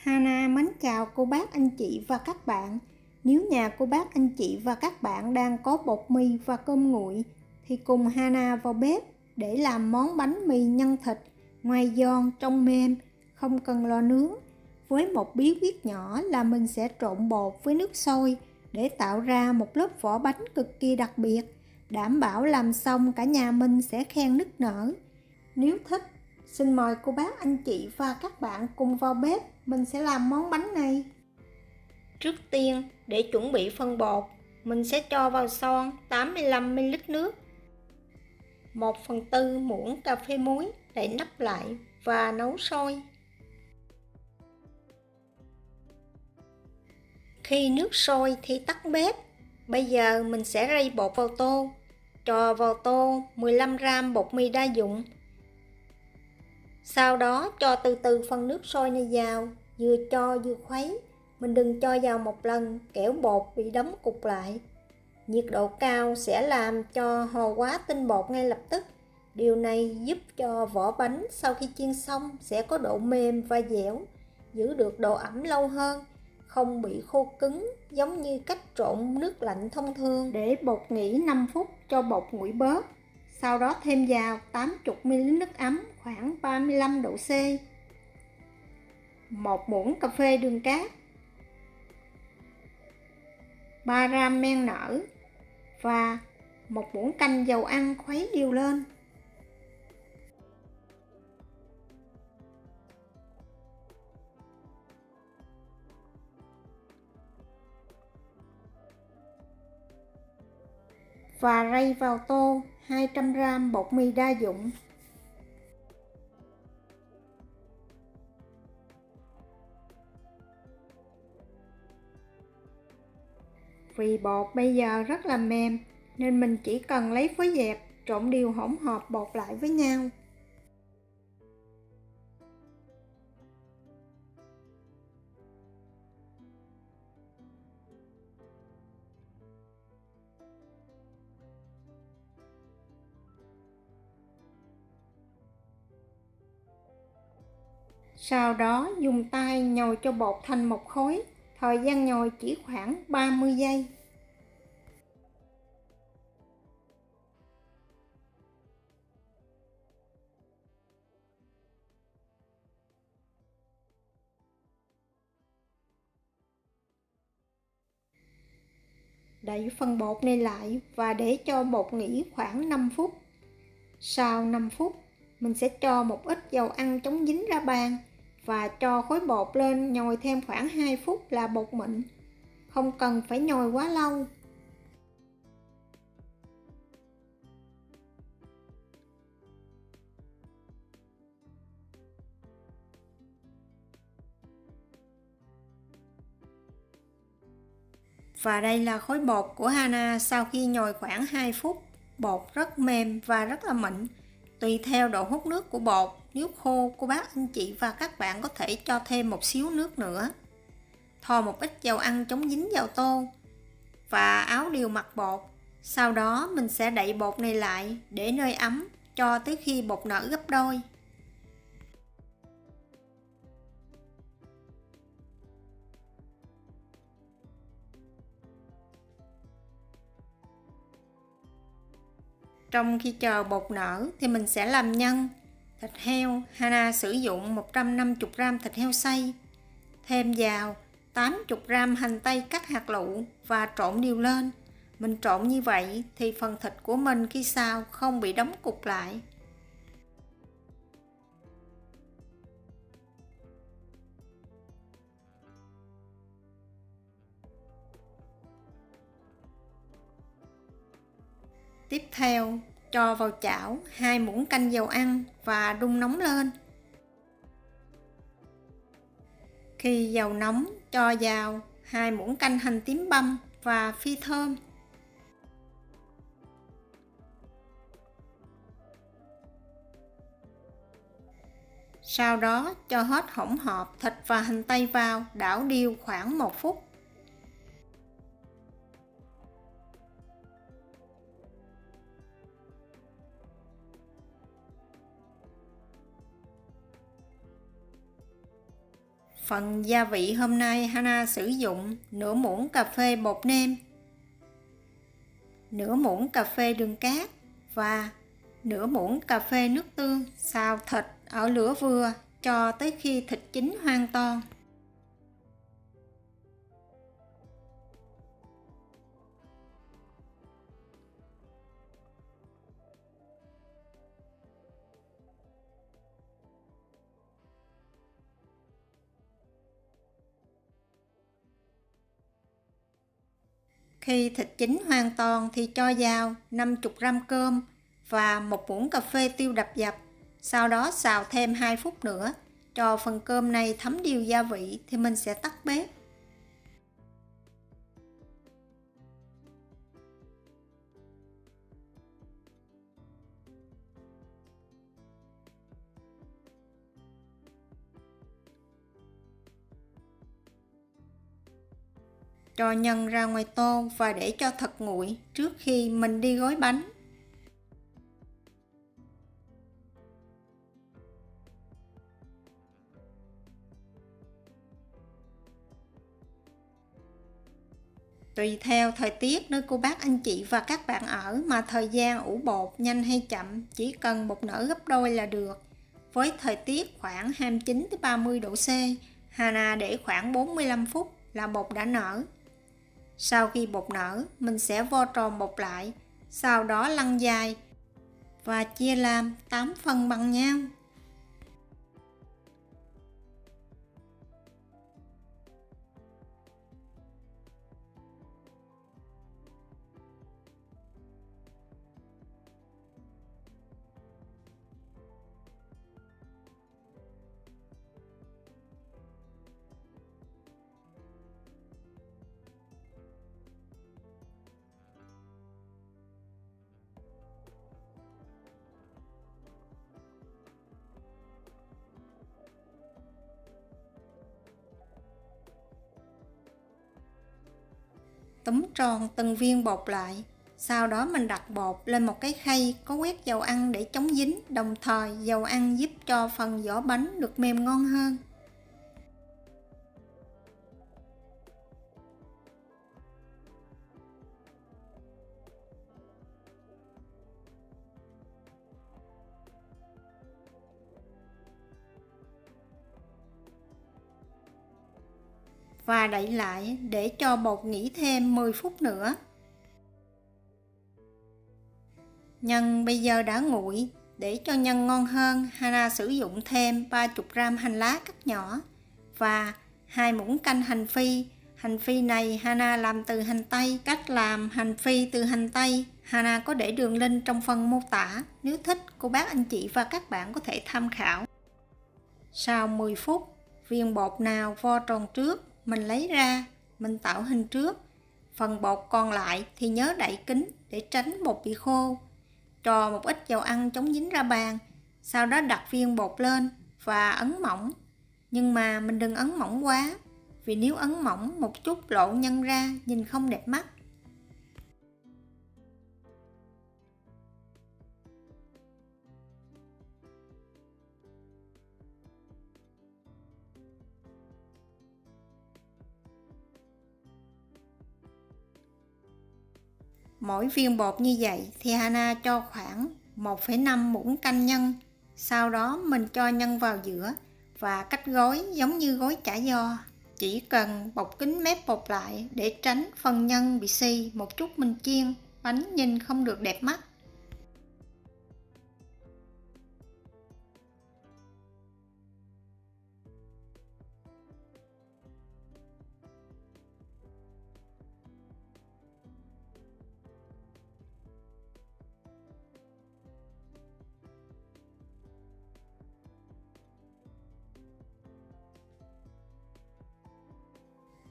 Hana mến chào cô bác anh chị và các bạn. Nếu nhà cô bác anh chị và các bạn đang có bột mì và cơm nguội thì cùng Hana vào bếp để làm món bánh mì nhân thịt, ngoài giòn trong mềm, không cần lò nướng. Với một bí quyết nhỏ là mình sẽ trộn bột với nước sôi để tạo ra một lớp vỏ bánh cực kỳ đặc biệt, đảm bảo làm xong cả nhà mình sẽ khen nức nở. Nếu thích, xin mời cô bác anh chị và các bạn cùng vào bếp, mình sẽ làm món bánh này. Trước tiên, để chuẩn bị phân bột, mình sẽ cho vào son 85ml nước, 1/4 muỗng cà phê muối, đậy nắp lại và nấu sôi. Khi nước sôi thì tắt bếp. Bây giờ mình sẽ rây bột vào tô. Cho vào tô 15g bột mì đa dụng. Sau đó cho từ từ phần nước sôi này vào, vừa cho vừa khuấy. Mình đừng cho vào một lần, kẻo bột bị đóng cục lại. Nhiệt độ cao sẽ làm cho hồ quá tinh bột ngay lập tức. Điều này giúp cho vỏ bánh sau khi chiên xong sẽ có độ mềm và dẻo, giữ được độ ẩm lâu hơn, không bị khô cứng giống như cách trộn nước lạnh thông thường. Để bột nghỉ 5 phút cho bột nguội bớt. Sau đó thêm vào 80ml nước ấm khoảng 35 độ C, 1 muỗng cà phê đường cát, 3g men nở và 1 muỗng canh dầu ăn khuấy đều lên. Và rây vào tô 200g bột mì đa dụng. Vì bột bây giờ rất là mềm nên mình chỉ cần lấy phối dẹp trộn đều hỗn hợp bột lại với nhau. Sau đó dùng tay nhồi cho bột thành một khối, thời gian nhồi chỉ khoảng 30 giây. Đậy phần bột này lại và để cho bột nghỉ khoảng 5 phút. Sau 5 phút, mình sẽ cho một ít dầu ăn chống dính ra bàn và cho khối bột lên nhồi thêm khoảng 2 phút là bột mịn. Không cần phải nhồi quá lâu. Và đây là khối bột của Hana sau khi nhồi khoảng 2 phút. Bột rất mềm và rất là mịn. Tùy theo độ hút nước của bột, nếu khô, cô bác anh chị và các bạn có thể cho thêm một xíu nước nữa. Thoa một ít dầu ăn chống dính vào tô và áo đều mặt bột. Sau đó mình sẽ đậy bột này lại để nơi ấm cho tới khi bột nở gấp đôi. Trong khi chờ bột nở thì mình sẽ làm nhân. Thịt heo, Hana sử dụng 150g thịt heo xay. Thêm vào 80g hành tây cắt hạt lựu và trộn đều lên. Mình trộn như vậy thì phần thịt của mình khi xào không bị đóng cục lại. Tiếp theo, cho vào chảo 2 muỗng canh dầu ăn và đun nóng lên. Khi dầu nóng, cho vào 2 muỗng canh hành tím băm và phi thơm. Sau đó cho hết hỗn hợp thịt và hành tây vào, đảo đều khoảng 1 phút. Phần gia vị hôm nay Hana sử dụng nửa muỗng cà phê bột nêm, nửa muỗng cà phê đường cát và nửa muỗng cà phê nước tương. Xào thịt ở lửa vừa cho tới khi thịt chín hoàn toàn. Khi thịt chín hoàn toàn thì cho vào 50 g cơm và 1 muỗng cà phê tiêu đập dập. Sau đó xào thêm 2 phút nữa. Cho phần cơm này thấm đều gia vị thì mình sẽ tắt bếp. Cho nhân ra ngoài tô và để cho thật nguội trước khi mình đi gói bánh. Tùy theo thời tiết nơi cô bác anh chị và các bạn ở mà thời gian ủ bột nhanh hay chậm, chỉ cần bột nở gấp đôi là được. Với thời tiết khoảng 29-30 độ C, Hana để khoảng 45 phút là bột đã nở. Sau khi bột nở, mình sẽ vo tròn bột lại, sau đó lăn dài và chia làm 8 phần bằng nhau. Túm tròn từng viên bột lại, sau đó mình đặt bột lên một cái khay có quét dầu ăn để chống dính, đồng thời dầu ăn giúp cho phần vỏ bánh được mềm ngon hơn. Và đậy lại để cho bột nghỉ thêm 10 phút nữa. Nhân bây giờ đã nguội. Để cho nhân ngon hơn, Hana sử dụng thêm 30 g hành lá cắt nhỏ và 2 muỗng canh hành phi. Hành phi này Hana làm từ hành tây. Cách làm hành phi từ hành tây Hana có để đường link trong phần mô tả. Nếu thích, cô bác anh chị và các bạn có thể tham khảo. Sau 10 phút, viên bột nào vo tròn trước mình lấy ra, mình tạo hình trước. Phần bột còn lại thì nhớ đậy kín để tránh bột bị khô. Cho một ít dầu ăn chống dính ra bàn, sau đó đặt viên bột lên và ấn mỏng. Nhưng mà mình đừng ấn mỏng quá, vì nếu ấn mỏng một chút lộ nhân ra nhìn không đẹp mắt. Mỗi viên bột như vậy thì Hana cho khoảng 1,5 muỗng canh nhân. Sau đó mình cho nhân vào giữa và cách gói giống như gói chả giò. Chỉ cần bọc kín mép bột lại để tránh phần nhân bị xì một chút mình chiên, bánh nhìn không được đẹp mắt.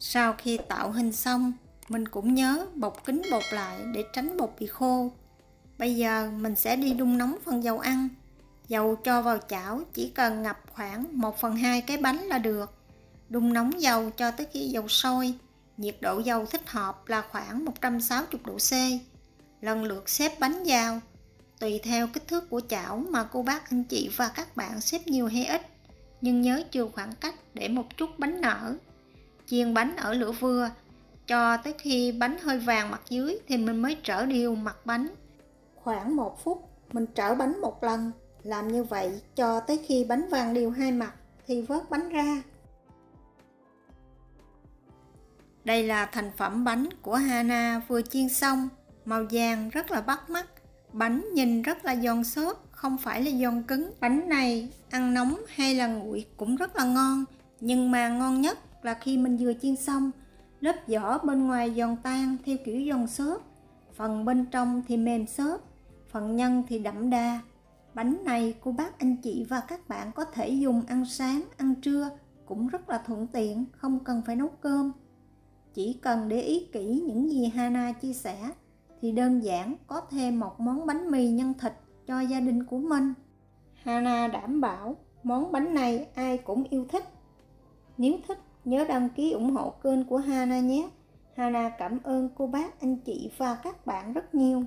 Sau khi tạo hình xong, mình cũng nhớ bọc kín bột lại để tránh bột bị khô. Bây giờ mình sẽ đi đun nóng phần dầu ăn. Dầu cho vào chảo chỉ cần ngập khoảng 1/2 cái bánh là được. Đun nóng dầu cho tới khi dầu sôi. Nhiệt độ dầu thích hợp là khoảng 160 độ C. Lần lượt xếp bánh vào. Tùy theo kích thước của chảo mà cô bác anh chị và các bạn xếp nhiều hay ít. nhưng nhớ chừa khoảng cách để một chút bánh nở. Chiên bánh ở lửa vừa, cho tới khi bánh hơi vàng mặt dưới thì mình mới trở đều mặt bánh. Khoảng 1 phút mình trở bánh một lần, làm như vậy cho tới khi bánh vàng đều hai mặt thì vớt bánh ra. Đây là thành phẩm bánh của Hana vừa chiên xong, màu vàng rất là bắt mắt. Bánh nhìn rất là giòn xốp, không phải là giòn cứng. Bánh này ăn nóng hay là nguội cũng rất là ngon, nhưng mà ngon nhất là khi mình vừa chiên xong, lớp vỏ bên ngoài giòn tan theo kiểu giòn xốp, phần bên trong thì mềm xốp, phần nhân thì đậm đà. Bánh này cô bác anh chị và các bạn có thể dùng ăn sáng, ăn trưa cũng rất là thuận tiện, không cần phải nấu cơm. Chỉ cần để ý kỹ những gì Hana chia sẻ thì đơn giản có thêm một món bánh mì nhân thịt cho gia đình của mình. Hana đảm bảo món bánh này ai cũng yêu thích. Nếu thích nhớ đăng ký ủng hộ kênh của Hana nhé. Hana cảm ơn cô bác anh chị và các bạn rất nhiều.